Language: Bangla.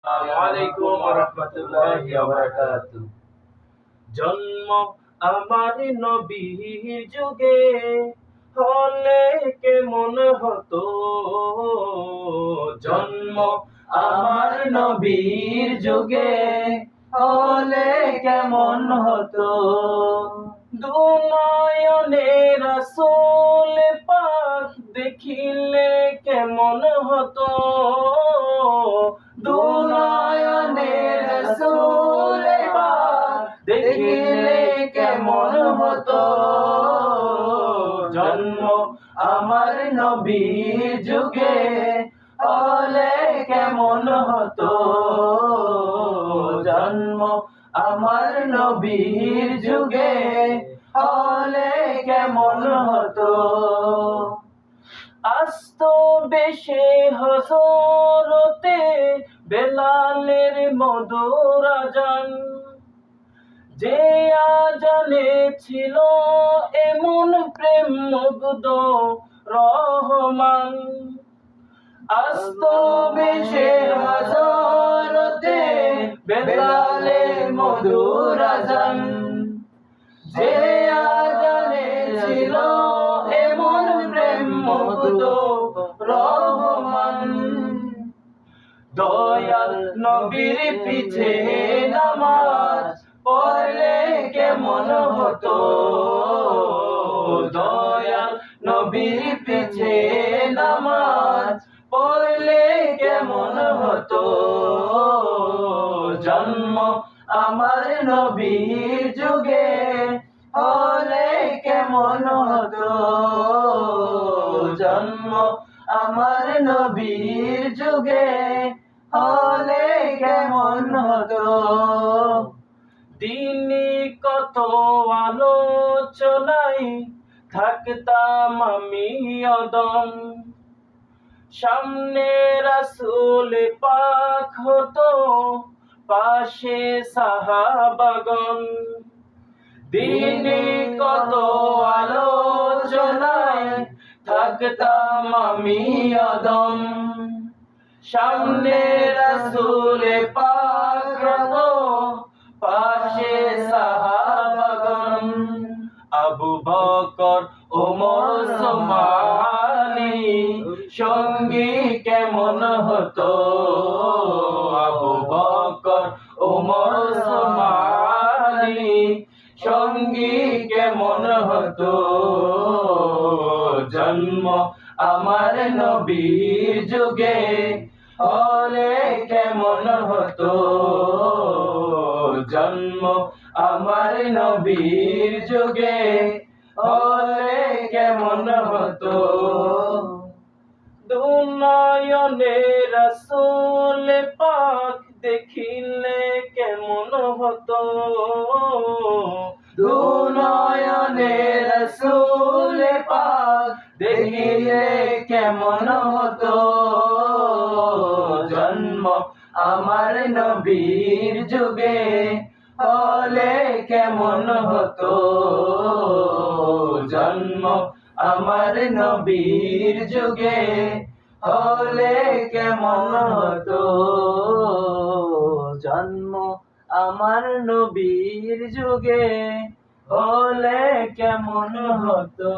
আসসালামু আলাইকুম ওয়া রাহমাতুল্লাহি ওয়া বারাকাতুহু। জন্ম আমার নবীর যুগে হলে কেমন হতো। জন্ম আমার নবীর যুগে হলে কেমন হতো। দুনয়নে রাসূল পাক দেখিলে কেমন হতো। দুনয়নে রাসূল পাক দেখিলে কেমন হতো। জন্ম আমার নবীর যুগে হলে কেমন হতো। জন্ম আমার নবীর যুগে হলে কেমন হতো। আস্ত বেশে হযরতে বেলালের মধুর আযান, যে আযানে ছিল এমন প্রেম মুগ্ধ রহমান। আস্ত বেশে হযরতে বেলালের মধুর আযান, যে আযানে ছিল এমন প্রেম মুগ্ধ রহমান। দয়াল নবীর পিছে নামাজ পড়লে কেমন হতো। দয়াল নবীর পিছে নামাজ পড়লে কেমন হতো। জন্ম আমার নবীর যুগে হলে কেমন হতো। জন্ম আমার নবীর যুগে হলে কেমন হতো। দিনে কত আলোচনায় থাকতাম আমি অদম, সামনে রাসূল পাক হতো, পাশে সাহাবাগণ। দিনে কত আলোচনায় থাকতাম আমি অদম, সামনে রাসূল পাক হতো, পাশে সাহাবাগণ। আবু বকর ওমর ওসমান আলী সঙ্গী কেমন হতো। আবু বকর ওমর ওসমান আলী সঙ্গী কেমন হতো। জন্ম আমার নবীর যুগে হলে কেমন হতো। জন্ম আমার নবীর যুগে হলে কেমন হতো। দুনয়নে রাসূল পাক দেখিলে কেমন হতো। দুনয়নে রাসূল পাক দেখিলে কেমন হতো। জন্ম আমার নবীর যুগে হলে কেমন হতো। জন্ম আমার নবীর যুগে হলে কেমন হতো। জন্ম আমার নবীর যুগে হলে কেমন হতো।